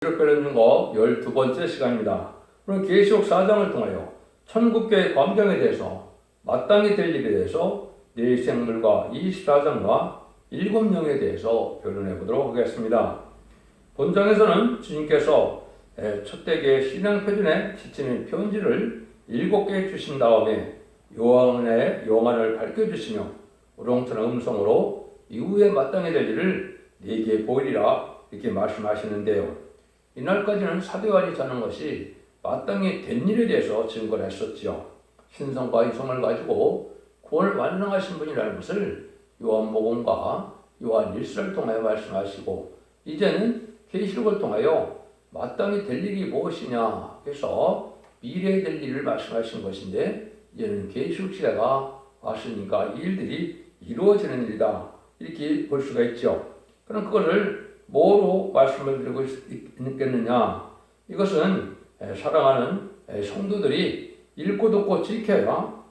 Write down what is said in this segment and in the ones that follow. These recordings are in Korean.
배우는 거 12번째 시간입니다. 오늘 계시록 4장을 통하여 천국교의 광경에 대해서 마땅히 될 일에 대해서 네 생물과 24장과 7영에 대해서 변론해 보도록 하겠습니다. 본장에서는 주님께서 첫대기의 신앙표준에 지침인 편지를 7개 주신 다음에 요한의 영안을 밝혀주시며 우렁찬 음성으로 이후에 마땅히 될 일을 4개 보이리라 이렇게 말씀하시는데요. 이날까지는 사도 요한이 전한 것이 마땅히 된 일에 대해서 증거를 했었지요. 신성과 이성을 가지고 구원을 완성하신 분이라는 것을 요한복음과 요한 일서를 통하여 말씀하시고, 이제는 계시록을 통하여 마땅히 될 일이 무엇이냐 해서 미래에 될 일을 말씀하신 것인데, 이제는 계시록 시대가 왔으니까 이 일들이 이루어지는 일이다 이렇게 볼 수가 있죠. 그럼 그것을 뭐로 말씀을 드리고 있겠느냐? 이것은 사랑하는 성도들이 읽고 듣고 지켜야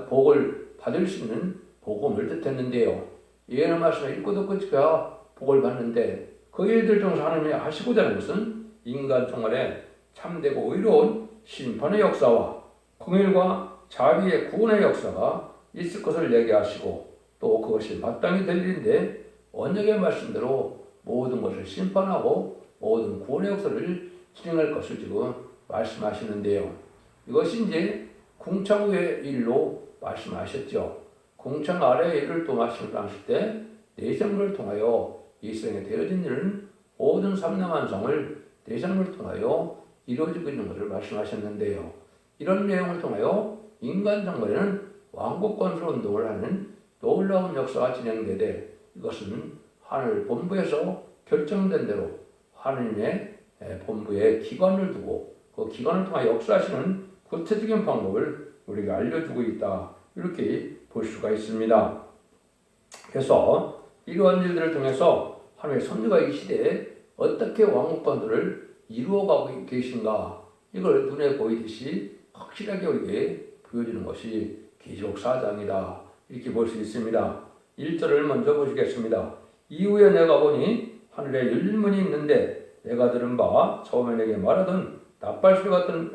복을 받을 수 있는 복음을 뜻했는데요. 예언의 말씀을 읽고 듣고 지켜야 복을 받는데, 그 일들 중에서 하나님이 하시고자 하는 것은 인간 생활에 참되고 의로운 심판의 역사와 긍휼과 자비의 구원의 역사가 있을 것을 얘기하시고, 또 그것이 마땅히 될 일인데 언약의 말씀대로 모든 것을 심판하고 모든 구원의 역사를 진행할 것을 지금 말씀하시는데요. 이것이 이제 궁창 후의 일로 말씀하셨죠. 궁창 아래의 일을 또 말씀하실 때 내생물을 통하여 이 세상에 되어진 일은 모든 삼남한성을 내생물을 통하여 이루어지고 있는 것을 말씀하셨는데요. 이런 내용을 통하여 인간 정말에는 왕국 건설 운동을 하는 놀라운 역사가 진행되되, 이것은 하늘 본부에서 결정된 대로 하느님의 본부에 기관을 두고 그 기관을 통해 역사하시는 구체적인 방법을 우리가 알려주고 있다 이렇게 볼 수가 있습니다. 그래서 이러한 일들을 통해서 하나님의 선지가 이 시대에 어떻게 왕국 건설을 이루어가고 계신가, 이걸 눈에 보이듯이 확실하게 우리에게 보여주는 것이 계시록 4장이다 이렇게 볼 수 있습니다. 1절을 먼저 보시겠습니다. 이후에 내가 보니 하늘에 열린 문이 있는데 내가 들은 바 처음에 내게 말하던 납발소리 같은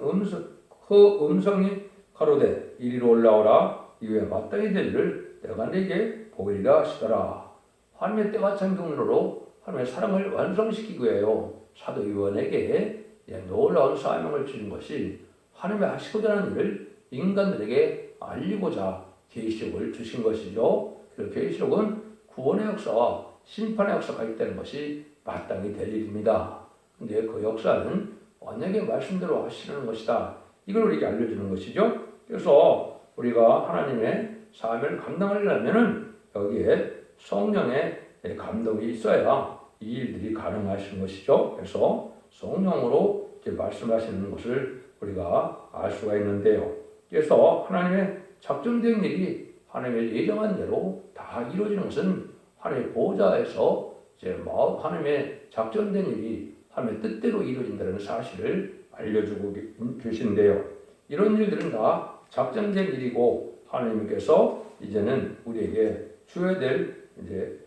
음성이 가로되 이리로 올라오라. 이후에 마땅히 될 일을 내가 네게 보이리라 하시더라. 하나님의 때가 찬 경로로 하나님의 사랑을 완성시키기 위하여 사도 요한에게 놀라운 사명을 주신 것이 하나님의 하시고자 하는 일을 인간들에게 알리고자 계시록을 주신 것이죠. 그래서 계시록은 구원의 역사와 심판의 역사가 있다는 것이 마땅히 될 일입니다. 근데 그 역사는 언약의 말씀대로 하시는 것이다. 이걸 우리에게 알려주는 것이죠. 그래서 우리가 하나님의 사명을 감당하려면 여기에 성령의 감동이 있어야 이 일들이 가능하신 것이죠. 그래서 성령으로 이제 말씀하시는 것을 우리가 알 수가 있는데요. 그래서 하나님의 작정된 일이 하나님의 예정한 대로 다 이루어지는 것은 하나님의 보좌에서 이제 하나님의 작정된 일이 하나님의 뜻대로 이루어진다는 사실을 알려주고 계신데요. 이런 일들은 다 작정된 일이고 하나님께서 이제는 우리에게 줘야 될 이제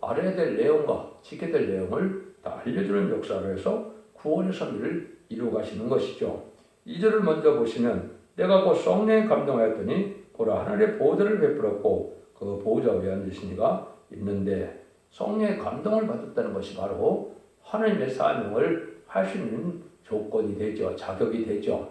알아야 될 내용과 지켜야 될 내용을 다 알려주는 역사로 해서 구원의 선을 이루어 가시는 것이죠. 2절을 먼저 보시면 내가 곧 성령에 감동하였더니 보라 하늘의 보좌를 베풀었고 그 보좌 위에 앉으신 이가 있는데, 성령의 감동을 받았다는 것이 바로 하나님의 사명을 할 수 있는 조건이 되죠. 자격이 되죠.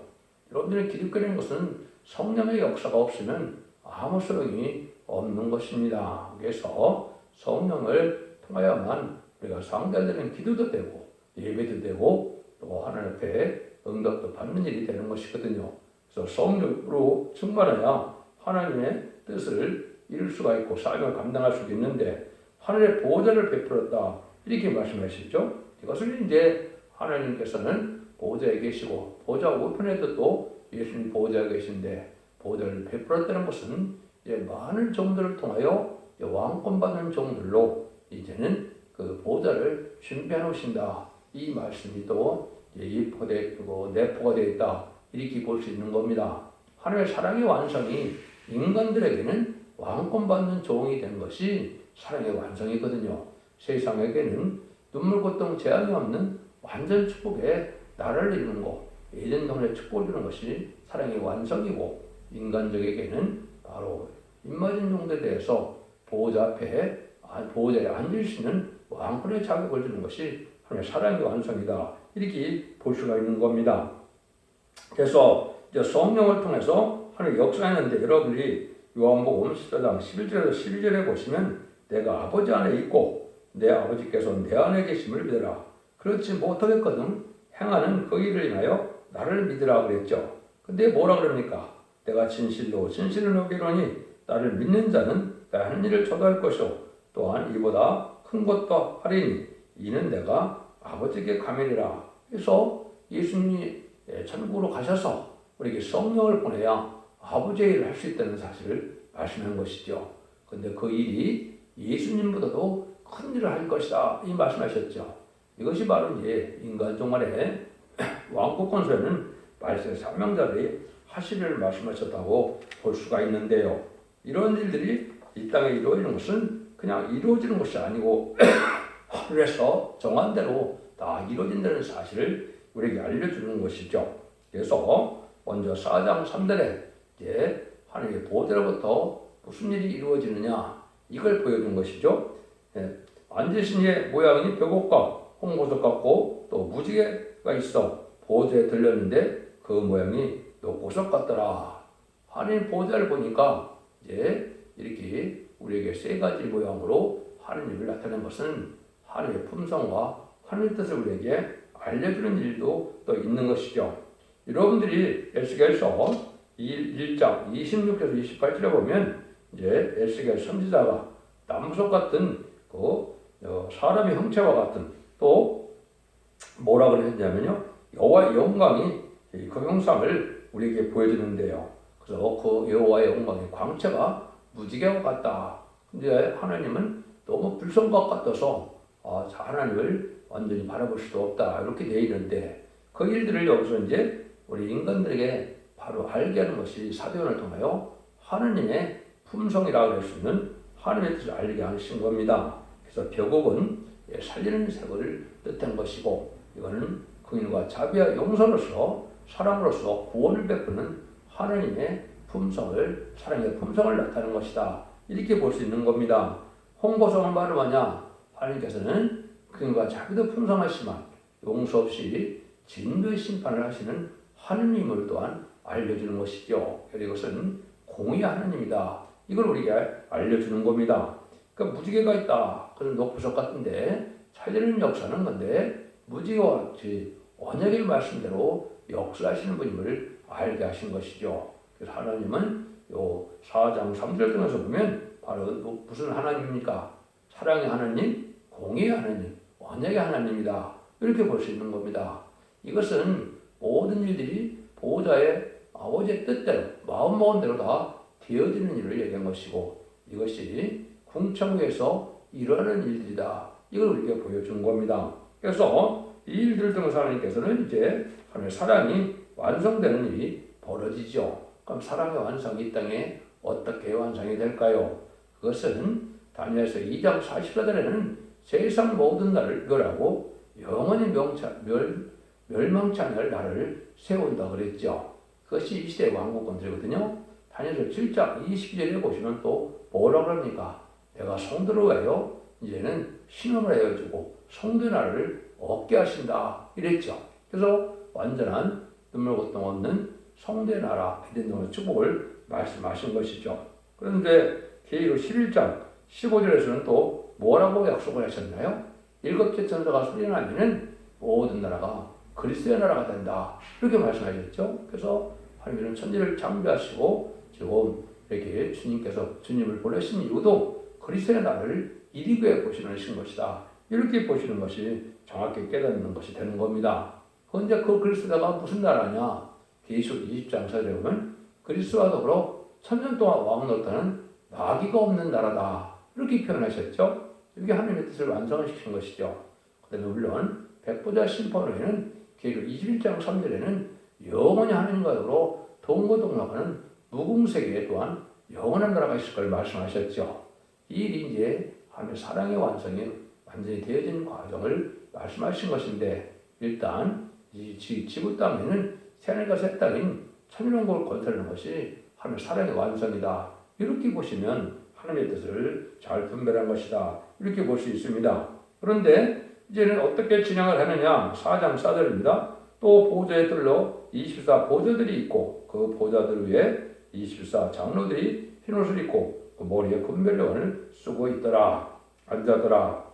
여러분들이 기독교라는 것은 성령의 역사가 없으면 아무 소용이 없는 것입니다. 그래서 성령을 통하여만 우리가 상달되는 기도도 되고 예배도 되고 또 하나님 앞에 응답도 받는 일이 되는 것이거든요. 그래서 성령으로 충만해야 하나님의 뜻을 이룰 수가 있고 사명을 감당할 수도 있는데, 하늘의 보좌를 베풀었다 이렇게 말씀하시죠. 이것을 이제 하나님께서는 보좌에 계시고 보좌 우편에도 또 예수님 보좌에 계신데, 보좌를 베풀었다는 것은 이제 많은 종들을 통하여 왕권 받는 종들로 이제는 그 보좌를 준비해 놓으신다. 이 말씀이 또 내포가 되어 있다 이렇게 볼 수 있는 겁니다. 하나님의 사랑의 완성이 인간들에게는 왕권 받는 종이 된 것이 사랑의 완성이거든요. 세상에게는 눈물 고통 재앙이 없는 완전 축복의 나라를 이루는 것, 에덴 동안의 축복을 주는 것이 사랑의 완성이고, 인간적에게는 바로 입맞은 정도에 대해서 보호자에 앉을 수 있는 왕권의 자격을 주는 것이 하나님의 사랑의 완성이다. 이렇게 볼 수가 있는 겁니다. 그래서 이제 성령을 통해서 하나님 역사하는데, 여러분이 요한복음 14장 11절에서 12절에 보시면 내가 아버지 안에 있고 내 아버지께서 내 안에 계심을 믿으라. 그렇지 못하겠거든 행하는 그 일을 인하여 나를 믿으라 그랬죠. 근데 뭐라 그럽니까? 내가 진실로 너기로니 나를 믿는 자는 내가 하는 일을 저도할 것이요 또한 이보다 큰 것도 하리니 이는 내가 아버지께 가밀이라. 그래서 예수님이 천국으로 가셔서 우리에게 성령을 보내야 아버지의 일을 할 수 있다는 사실을 말씀한 것이죠. 근데 그 일이 예수님보다도 큰 일을 할 것이다 이 말씀하셨죠. 이것이 바로 이제 인간 종말의 왕국 건설에는 말세의 사명자들이 하실 일을 말씀하셨다고 볼 수가 있는데요. 이런 일들이 이 땅에 이루어지는 것은 그냥 이루어지는 것이 아니고 하늘에서 정한 대로 다 이루어진다는 사실을 우리에게 알려주는 것이죠. 그래서 먼저 4장 3절에 이제 하나님의 보호자로부터 무슨 일이 이루어지느냐 이걸 보여준 것이죠. 앉으신 이의 모양이 벽옥과 홍보석 같고 또 무지개가 있어 보호자에 들렸는데 그 모양이 녹보석 같더라. 하나님 보호자를 보니까 이제 이렇게 우리에게 세 가지 모양으로 하나님을 나타낸 것은 하나님의 품성과 하나님의 뜻을 우리에게 알려주는 일도 또 있는 것이죠. 여러분들이 에스겔서 1장 26에서 28절에 보면 이제 에스겔 선지자가 남보석 같은 사람의 형체와 같은 또 뭐라 그랬냐면요, 여호와의 영광이 그 형상을 우리에게 보여주는데요. 그래서 그 여호와의 영광의 광채가 무지개와 같다. 근데 하나님은 너무 불성각 같아서 하나님을 완전히 바라볼 수도 없다 이렇게 되어 있는데, 그 일들을 여기서 이제 우리 인간들에게 바로 알게 하는 것이 사도행전을 통하여 하나님의 품성이라고 할 수 있는 하나님의 뜻을 알게 하신 겁니다. 그래서 벽옥은 살리는 색을 뜻한 것이고, 이거는 긍휼과 자비와 용서로서 사랑으로서 구원을 베푸는 하나님의 품성을, 사랑의 품성을 나타내는 것이다 이렇게 볼 수 있는 겁니다. 홍보성은 바로 뭐냐? 하나님께서는 긍휼과 자비도 품성하시지만 용서 없이 진노의 심판을 하시는 하느님을 또한 알려주는 것이죠. 이것은 공의 하느님이다. 이걸 우리에게 알려주는 겁니다. 그러니까 무지개가 있다. 그런 녹보석 같은데 살리는 역사는 건데 무지개와 같이 언약의 말씀대로 역사하시는 분임을 알게 하신 것이죠. 그래서 하나님은 요 4장 3절 등에서 보면 바로 무슨 하나님입니까? 사랑의 하나님, 공의의 하나님, 언약의 하나님이다. 이렇게 볼 수 있는 겁니다. 이것은 모든 일들이 보호자의 아버지의 뜻대로 마음먹은 대로 다 되어지는 일을 얘기한 것이고, 이것이 궁창국에서 일어나는 일들이다. 이걸 우리에게 보여준 겁니다. 그래서 이 일들 등에서 하나님께서는 이제 하나님의 사랑이 완성되는 일이 벌어지죠. 그럼 사랑의 완성이 이 땅에 어떻게 완성이 될까요? 그것은 다니엘서 2장 44절에는 세상 모든 나를 멸하고 영원히 멸망치 않을 나를 세운다 그랬죠. 그것이 이 시대의 왕국 건설이거든요. 다니엘서 7장 22절에 보시면 또 뭐라고 합니까? 내가 성도를 위하여 이제는 신음을 하여주고 성도의 나라를 얻게 하신다 이랬죠. 그래서 완전한 눈물 고통 없는 성도의 나라 에덴 동의 축복을 말씀하신 것이죠. 그런데 계시록 11장 15절에서는 또 뭐라고 약속을 하셨나요? 7개 천사가 소리나면은 모든 나라가 그리스도의 나라가 된다 이렇게 말씀하셨죠. 그래서 하나님은 천지를 창조하시고 지금 이렇게 주님을 보내신 이유도 그리스도의 나라를 이루게 보시는 것이다 이렇게 보시는 것이 정확히 깨닫는 것이 되는 겁니다. 그런데 그 그리스도가 무슨 나라냐? 계시록 20장 4절에 보면 그리스도와 더불어 천년 동안 왕 노릇하는 마귀가 없는 나라다 이렇게 표현하셨죠. 이게 하나님의 뜻을 완성을 시킨 것이죠. 그다음에 물론 백보자 심판 후에는 계시록 21장 3절에는 영원히 하나님과 더불어 동고동락하는 무궁세계에 또한 영원한 나라가 있을 걸 말씀하셨죠. 이 일이 이제 하나님의 사랑의 완성이 완전히 되어진 과정을 말씀하신 것인데 일단 이 지구 땅에는 새하늘과 새 땅인 천일왕국을 건설하는 것이 하나님의 사랑의 완성이다. 이렇게 보시면 하나님의 뜻을 잘 분별한 것이다. 이렇게 볼 수 있습니다. 그런데 이제는 어떻게 진행을 하느냐? 4장 4절입니다. 또 보좌에 들러 24 보좌들이 있고 그 보좌들 위에 24 장로들이 흰옷을 입고 그 머리에 금면류관을 쓰고 있더라. 앉았더라.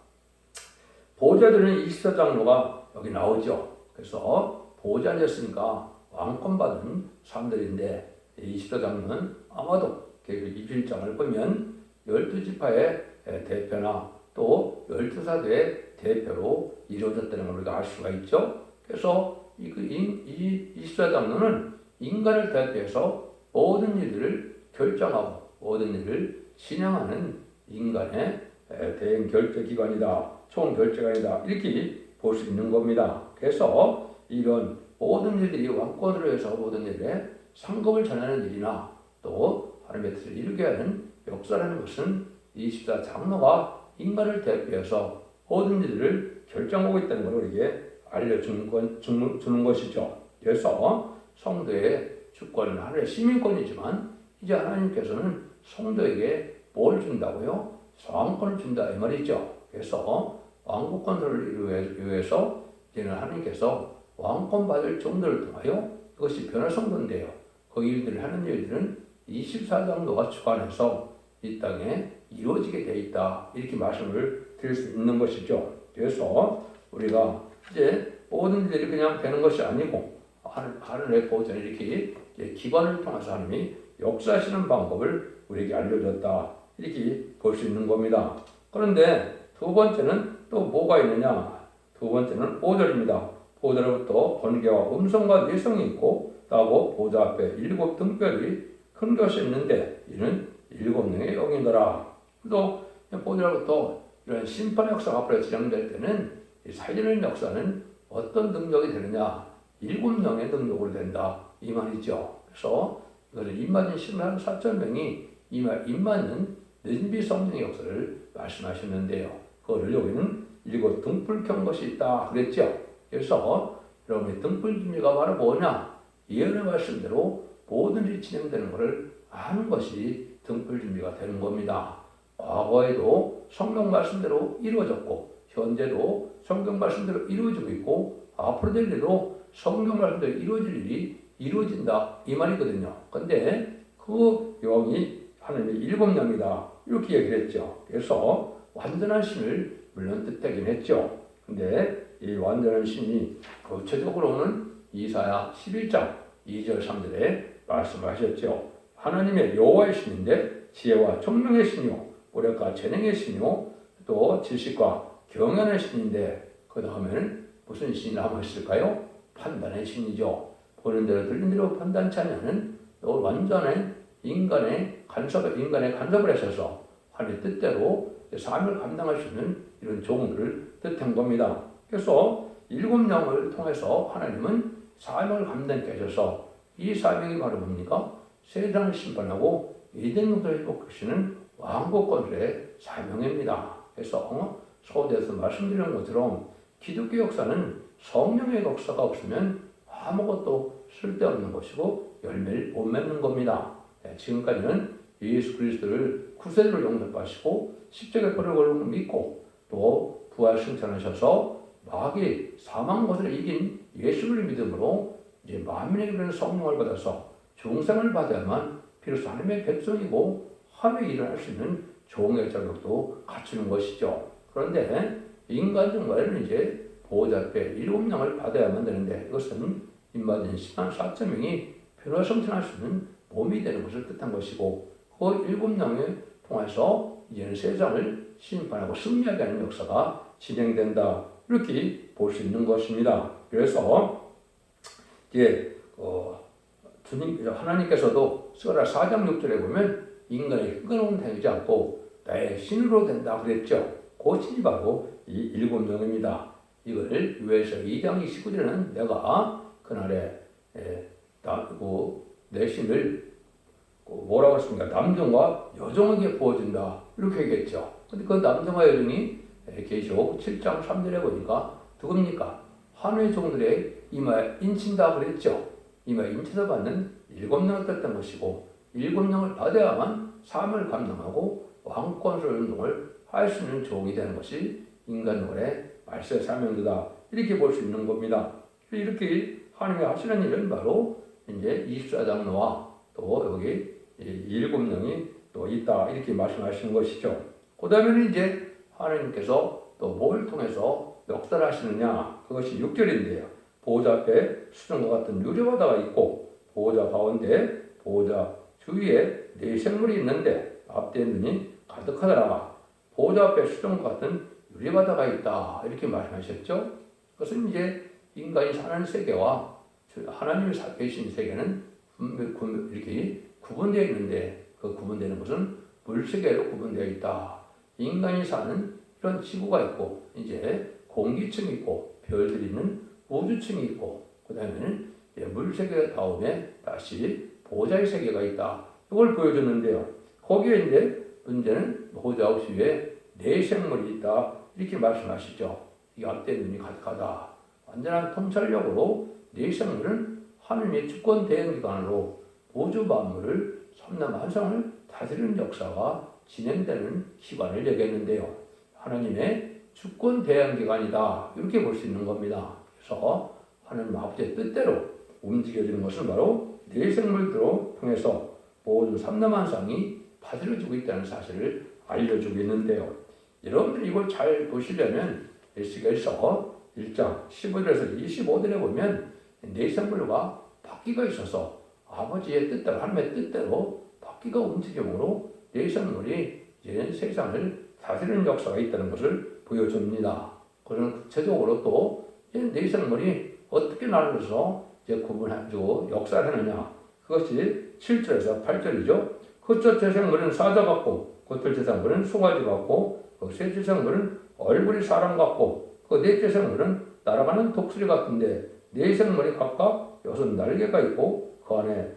보좌들은 24장로가 여기 나오죠. 그래서 보좌에 앉았으니까 왕권 받은 사람들인데 24장로는 아마도 계시록 21장을 보면 12지파의 대표나 또 12사도의 대표로 이루어졌다는 걸 우리가 알 수가 있죠. 그래서 이 24장로는 인간을 대표해서 모든 일들을 결정하고 모든 일을 진행하는 인간의 대행 결제 기관이다. 총 결제관이다. 이렇게 볼 수 있는 겁니다. 그래서 이런 모든 일들이 왕권으로 해서 모든 일에 상급을 전하는 일이나 또 하나님의 뜻을 이루게 하는 역사라는 것은 24장로가 인간을 대표해서 모든 일들을 결정하고 있다는 걸 우리에게 알려주는 것이죠. 그래서 성도의 주권은 하나님의 시민권이지만 이제 하나님께서는 성도에게 뭘 준다고요? 왕권을 준다 이 말이죠. 그래서 왕국 건설을 위해서 이제는 하나님께서 왕권 받을 정도를 통하여 이것이 변화성도인데요. 그 일들을 하는 일들은 24장로가 주관해서 이 땅에 이루어지게 돼 있다. 이렇게 말씀을 드릴 수 있는 것이죠. 그래서 우리가 이제 모든 일들이 그냥 되는 것이 아니고 하늘의 보좌는 이렇게 기관을 통해서 하나님이 역사하시는 방법을 우리에게 알려줬다. 이렇게 볼 수 있는 겁니다. 그런데 두 번째는 또 뭐가 있느냐? 두 번째는 5절입니다. 보좌로부터 번개와 음성과 내성이 있고 나고 보좌 앞에 7 등별이 큰 것이 있는데 이는 7명의 영이더라. 또 보좌로부터 이런 심판 역사가 앞으로 진행될 때는 이 살리는 역사는 어떤 능력이 되느냐? 7명의 능력으로 된다. 이 말이죠. 그래서 이거는 입맞은 10만 4천 명이 입맞는 느진비 성령의 역사를 말씀하셨는데요. 그거를 여기는 7 등불 켠 것이 있다 그랬죠. 그래서 여러분의 등불 준비가 바로 뭐냐? 예언의 말씀대로 모든 일이 진행되는 것을 아는 것이 등불 준비가 되는 겁니다. 과거에도 성경 말씀대로 이루어졌고 현재도 성경 말씀대로 이루어지고 있고 앞으로 될 일도 성경 말씀대로 이루어질 일이 이루어진다 이 말이거든요. 근데 그 영이 하나님의 7영이다 이렇게 얘기를 했죠. 그래서 완전한 신을 물론 뜻하긴 했죠. 근데 이 완전한 신이 구체적으로는 이사야 11장 2절 3절에 말씀하셨죠. 하나님의 여호와의 신인데 지혜와 총명의 신이요 모략과 재능의 신이요 또 지식과 경연의 신인데 그 다음에는 무슨 신이 남아있을까요? 판단의 신이죠. 보는 대로 들린 대로 판단치 않는 완전한 인간의 간섭을 하셔서 하나님의 뜻대로 삶을 감당할 수 있는 이런 종들을 뜻한 겁니다. 그래서 7영을 통해서 하나님은 사명을 감당케 하셔서 이 사명이 바로 뭡니까? 세상을 심판하고 이den국들을 회복하시는 왕국 건설의 사명입니다. 그래서 서두에서 말씀드린 것처럼 기독교 역사는 성령의 역사가 없으면 아무것도 쓸데없는 것이고 열매를 못 맺는 겁니다. 지금까지는 예수 그리스도를 구세주로 영접하시고 십자가의 보혈을 걸고 믿고 또 부활 승천하셔서 마귀 사망 것을 이긴 예수를 믿음으로 이제 만민에게 그런 성령을 받아서 중생을 받아야만 비로소 하나님의 백성이고 하나님이 일어날 수 있는 종의 자격도 갖추는 것이죠. 그런데 인간 중간에는 이제 보호자 앞에 7명을 받아야만 되는데 이것은 입맞은 10만 4천 명이 변화 성천할 수 있는 몸이 되는 것을 뜻한 것이고 그 7명을 통해서 이제는 세상을 심판하고 승리하게 하는 역사가 진행된다. 이렇게 볼 수 있는 것입니다. 그래서 이제 하나님께서도 스가랴 4장 6절에 보면 인간의 흥건한 행하지 않고 나의 신으로 된다 그랬죠. 그 신이 바로 이 7명입니다. 이걸 유에서 2장 29절에는 내가 그날에 내 신을 뭐라고 했습니까? 남종과 여종에게 부어준다. 이렇게 얘기했죠. 근데 그 남종과 여종이 계시록 7장 3절에 보니까 누굽니까? 하늘의 종들의 이마에 인친다 그랬죠. 이마에 인쳐서 받는 7명을 떴던 것이고 7명을 받아야만 삶을 감당하고 왕권 운동을 할 수 있는 종이 되는 것이 인간의 말세 사명이다. 이렇게 볼 수 있는 겁니다. 이렇게 하나님이 하시는 일은 바로 이제 24장 노아 또 여기 7명이 또 있다. 이렇게 말씀하시는 것이죠. 그 다음에는 이제 하나님께서 또 뭘 통해서 역사를 하시느냐. 그것이 6절인데요. 보호자 앞에 수정과 같은 유리바다가 있고 보호자 가운데 보호자 주위에 네 생물이 있는데 앞뒤에 눈이 가득하더라. 보호자 앞에 수정과 같은 유리바다가 있다. 이렇게 말씀하셨죠. 그것은 이제 인간이 사는 세계와 하나님이 계신 세계는 이렇게 구분되어 있는데 그 구분되는 것은 물세계로 구분되어 있다. 인간이 사는 이런 지구가 있고 이제 공기층이 있고 별들이 있는 우주층이 있고 그 다음에는 물세계 다음에 다시 보호자의 세계가 있다. 이걸 보여줬는데요. 거기에 이제 문제는 보호자 위에 네 생물이 있다. 이렇게 말씀하시죠. 이 앞뒤 눈이 가득하다. 완전한 통찰력으로 네 생물은 하느님의 주권 대행기관으로 우주 만물을 삼라만상을 다스리는 역사가 진행되는 기관을 얘기했는데요. 하나님의 주권 대행기관이다. 이렇게 볼 수 있는 겁니다. 그래서 하나님 아버지의 뜻대로 움직여지는 것은 바로 네 생물들로 통해서 모든 삼라만상이 다스려지고 있다는 사실을 알려주고 있는데요. 여러분들이 이걸 잘 보시려면 에스겔서 1장 15절에서 25절에 보면 네 생물과 바퀴가 있어서 아버지의 뜻대로 하나님의 뜻대로 바퀴가 움직임으로 네 생물이 이제 세상을 다스리는 역사가 있다는 것을 보여줍니다. 그런 구체적으로 또 네 생물이 어떻게 나눠서 이제 구분해주고 역사를 하느냐. 그것이 7절에서 8절이죠. 그 첫째 생물은 사자 같고 그 둘째 생물은 송아지 같고 그 셋째 생물은 얼굴이 사람 같고 그 넷째 생물은 날아가는 독수리 같은데 네 생물이 각각 6 날개가 있고 그 안에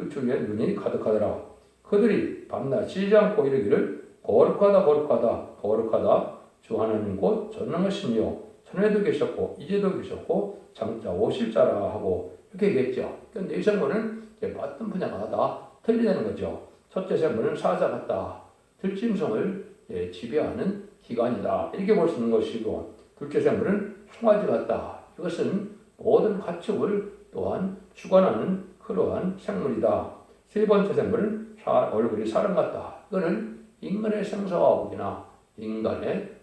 주위에 눈이 가득하더라. 그들이 밤낮 쉬지 않고 이르기를 거룩하다 거룩하다 거룩하다 주 하나님 곧 전능하시니요 전에도 계셨고 이제도 계셨고 장차 오실 자라 하고 이렇게 얘기했죠. 그런데 이 생물은 맡은 분야가 다 틀리다는 거죠. 첫째 생물은 사자 같다. 들짐승을 지배하는 기관이다. 이렇게 볼 수 있는 것이고 둘째 생물은 송아지 같다. 이것은 모든 가축을 또한 주관하는 그러한 생물이다. 세 번째 생물은 얼굴이 사람 같다. 이거는 인간의 생사화복이나 인간의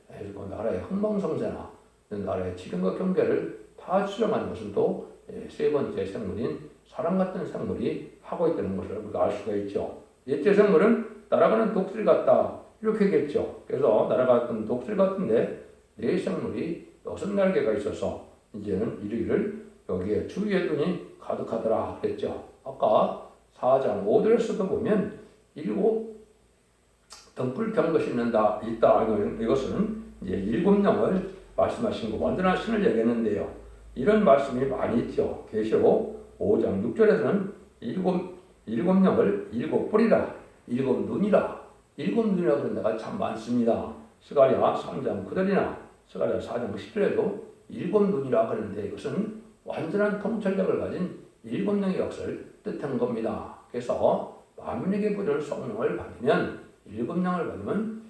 나라의 흥망성쇠나 나라의 지금과 경계를 다 추정하는 것은 또 세 번째 생물인 사람 같은 생물이 하고 있다는 것을 우리가 알 수가 있죠. 넷째 생물은 날아가는 독수리 같다. 이렇게 얘기했죠. 그래서 날아가는 독수리 같은데 네 생물이 6 날개가 있어서 이제는 이르기를 여기에 주위에 눈이 가득하더라 그랬죠. 아까 4장 5절에서도 보면 7 등불 경것이 있다. 이것은 이제 7명을 말씀하신 거 완전한 신을 얘기했는데요. 이런 말씀이 많이 있죠. 계시록 5장 6절에서는 7명을 7뿔이라 7눈이라 7눈이라 그런 데가 참 많습니다. 스가랴 3장 9절이나 스가랴 4장 10절에도 7눈이라 그러는데 이것은 완전한 통찰력을 가진 7명의 역사를 뜻하는 겁니다. 그래서 만민에게 부를 성령을 받으면 7명을 받으면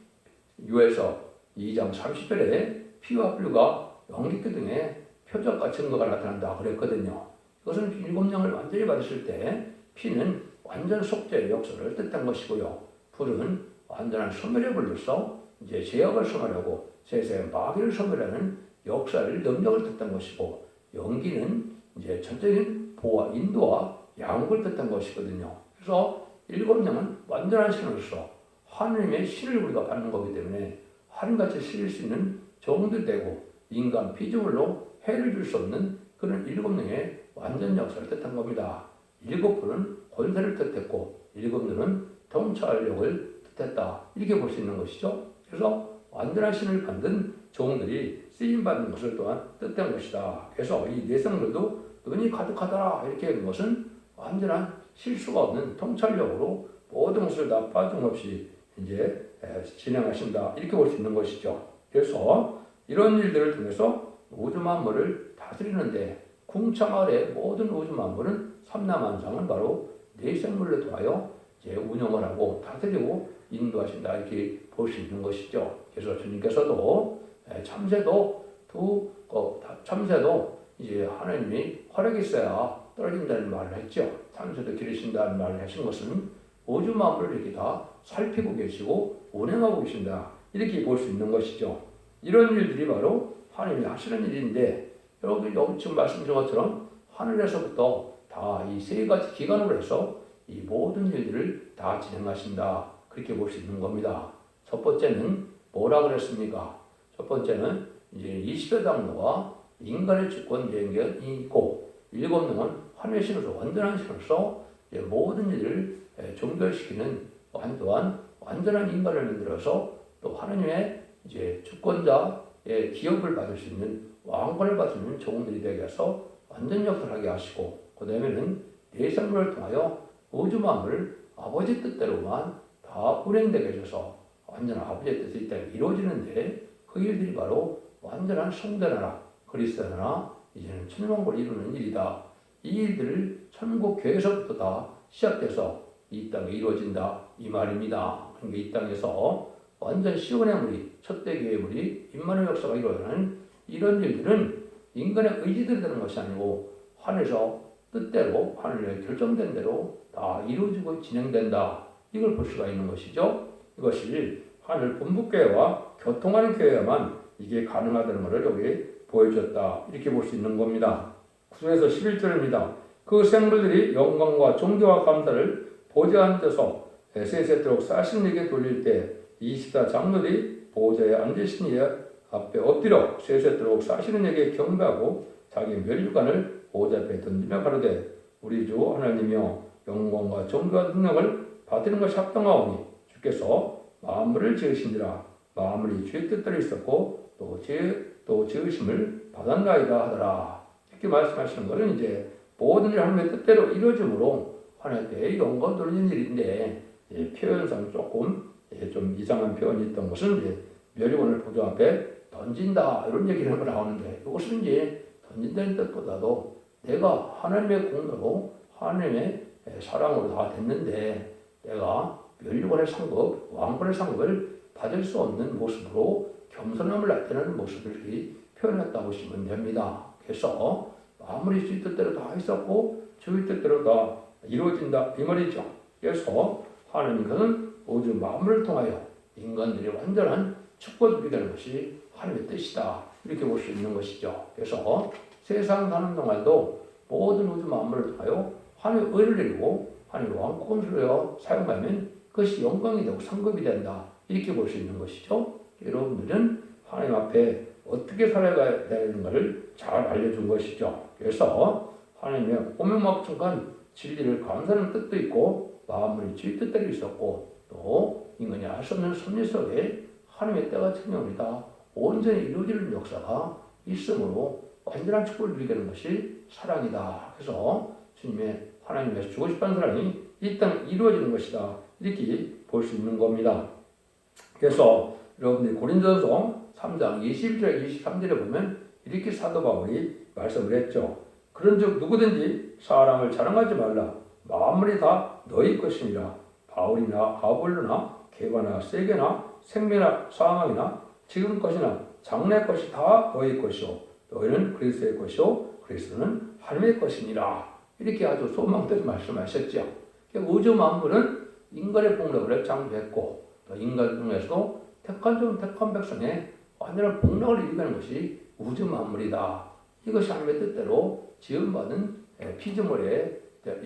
유에서 2장 30절에 피와 불과 연기기 등의 표적과 증거가 나타난다 그랬거든요. 이것은 7명을 완전히 받으실 때 피는 완전 속죄의 역사를 뜻한 것이고요. 불은 완전한 소멸의 불로서 이제 죄악을 소멸하고 세상의 마귀를 소멸하는 역사를 능력을 뜻한 것이고 연기는 이제 전적인 보호와 인도와 양육을 뜻한 것이거든요. 그래서 7명은 완전한 신으로서 하나님의 신을 우리가 받는 거기 때문에 하나님같이 쓰일 수 있는 종들 되고 인간 피조물로 해를 줄 수 없는 그런 7명의 완전 역사를 뜻한 겁니다. 7불은 권세를 뜻했고 7눈은 통찰력을 뜻했다. 이렇게 볼 수 있는 것이죠. 그래서 완전한 신을 받는 종들이 쓰임받는 것을 또한 뜻한 것이다. 그래서 이 내성들도 눈이 가득하더라 이렇게 하는 것은 완전한 실수가 없는 통찰력으로 모든 것을 다 빠짐없이 이제 진행하신다. 이렇게 볼 수 있는 것이죠. 그래서 이런 일들을 통해서 우주 만물을 다스리는데 궁창 아래 모든 우주 만물은 삼라만상은 바로 내생물을 통하여 이제 운영을 하고 다스리고 인도하신다 이렇게 볼 수 있는 것이죠. 그래서 주님께서도 참새도 이제 하나님이 허락이 있어야 떨어진다는 말을 했죠. 참새도 기르신다는 말을 하신 것은 우주 만물을 이렇게 다 살피고 계시고 운행하고 계신다 이렇게 볼 수 있는 것이죠. 이런 일들이 바로 하나님이 하시는 일인데 여기 지금 말씀드린 것처럼 하늘에서부터 다 이 세 가지 기관으로 해서 이 모든 일들을 다 진행하신다 그렇게 볼 수 있는 겁니다. 첫 번째는 뭐라 그랬습니까? 첫 번째는 이제 20여 당노와 인간의 주권 연결이 있고 일곱 명은 하늘의 신으로 완전한 신으로서 모든 일을 종결시키는 완전한 인간을 만들어서 또 하나님의 이제 주권자의 기업을 받을 수 있는 왕권을 받을 수 있는 종들이 되게 해서 완전 역사를 하게 하시고 그 다음에는 내생물을 통하여 우주 만물을 아버지 뜻대로만 다 운행되게 해줘서 완전한 아버지의 뜻이 있다면 이루어지는데 그 일들이 바로 완전한 성전하나 그리스도의 나라 이제는 천왕국을 이루는 일이다. 이 일들을 천국 교회에서부터 다 시작돼서 이 땅에 이루어진다 이 말입니다. 그러니까 이 땅에서 완전 시온의 무리 첫대 교회의 무리 임마누엘 역사가 이루어지는 이런 일들은 인간의 의지대로 되는 것이 아니고 하늘에서 뜻대로 하늘에 결정된 대로 다 이루어지고 진행된다. 이걸 볼 수가 있는 것이죠. 이것이 하늘 본부교회와 교통하는 교회야만 이게 가능하다는 것을 여기 보여줬다. 이렇게 볼 수 있는 겁니다. 9절에서 11절입니다. 그 생물들이 영광과 존귀와 감사를 보좌에 앉아서 세세토록 사신 이에게 돌릴 때 24 장로들이 보좌에 앉으신 이의 앞에 엎드려 세세토록 사시는 이에게 경배하고 자기 멸류관을 보좌 앞에 던지며 가로되 우리 주 하나님이여 영광과 존귀와 능력을 받드는 것이 합당하오니 주께서 만물을 지으신지라 만물이 주의 뜻대로 있었고 또 지으심을 받았나이다 하더라. 이렇게 말씀하시는 것은 이제 모든 일 하나님의 뜻대로 이루어짐으로 하나님께 영광 돌리는 일인데 표현상 조금 좀 이상한 표현이 있던 것은 이제 멸류관을 보좌 앞에 던진다 이런 얘기를 하고 나오는데 이것은 이제 던진다는 뜻보다도 내가 하나님의 공로로 하나님의 사랑으로 다 됐는데 내가 멸류관의 상급, 왕권의 상급을 받을 수 없는 모습으로 겸손함을 나타내는 모습을 표현했다고 보시면 됩니다. 그래서 아무리 주의 뜻대로 다 있었고 주의 뜻대로 다 이루어진다 이 말이죠. 그래서 하나님께서는 우주 만물을 통하여 인간들이 완전한 축복이 되는 것이 하나님의 뜻이다 이렇게 볼 수 있는 것이죠. 그래서 세상 사는 동안도 모든 우주 만물을 통하여 하나님의 의를 이루고 하나님의 왕권으로 사용하면 그것이 영광이 되고 상급이 된다 이렇게 볼 수 있는 것이죠. 여러분들은 하나님 앞에 어떻게 살아가야 되는가를 잘 알려준 것이죠. 그래서 하나님의 오명막중간 진리를 감사하는 뜻도 있고 마음의 주의 뜻대로 있었고 또 인간이 알 수 없는 섭리 속에 하나님의 때가 천명이다 온전히 이루어지는 역사가 있으므로 완전한 축복을 누리게 되는 것이 사랑이다. 그래서 주님의 하나님께서 주고 싶은 사랑이 이 땅에 이루어지는 것이다. 이렇게 볼 수 있는 겁니다. 그래서 여러분들이 고린도전서 3장 21절 23절에 보면 이렇게 사도 바울이 말씀을 했죠. 그런즉 누구든지 사람을 자랑하지 말라. 만물이 다 너희 것이니라. 바울이나 아볼로나 개바나 세게나 생명이나 사망이나 지금 것이나 장래 것이 다 너희 것이요 너희는 그리스도의 것이요 그리스도는 하나님의 것이니라. 이렇게 아주 소망대로 말씀하셨죠. 우주 만물은 인간의 복락을 창조했고 또 인간 중에서도 택한 백성의 완전한 복락을 이루는 것이 우주 만물이다. 이것이 하나님의 뜻대로 지음받은 피조물의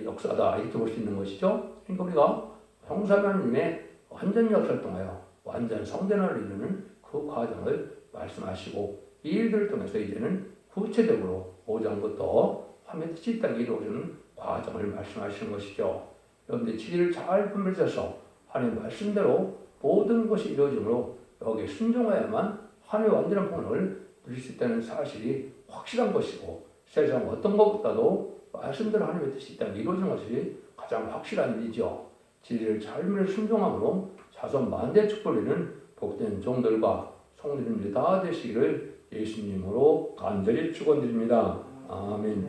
역사다 이렇게 볼 수 있는 것이죠. 그러니까 우리가 성삼위 하나님의 완전 역사를 통하여 완전 성전을 이루는 그 과정을 말씀하시고 이 일들을 통해서 이제는 구체적으로 5장부터 하나님의 뜻이 이 땅에 이루어지는 과정을 말씀하시는 것이죠. 여러분들이 진리를 잘 분별해서 하나님의 말씀대로 모든 것이 이루어지므로 여기에 순종해야만 하나님의 완전한 복락을 누릴 수 있다는 사실이 확실한 것이고 세상 어떤 것보다도 말씀대로 하나님의 뜻이 이 땅에 이루어지는 것이 가장 확실한 일이죠. 진리를 잘 순종함으로 자손 만대 축복을 이루는 복된 종들과 성도님들이 다 되시기를 예수님으로 간절히 축원드립니다. 아멘.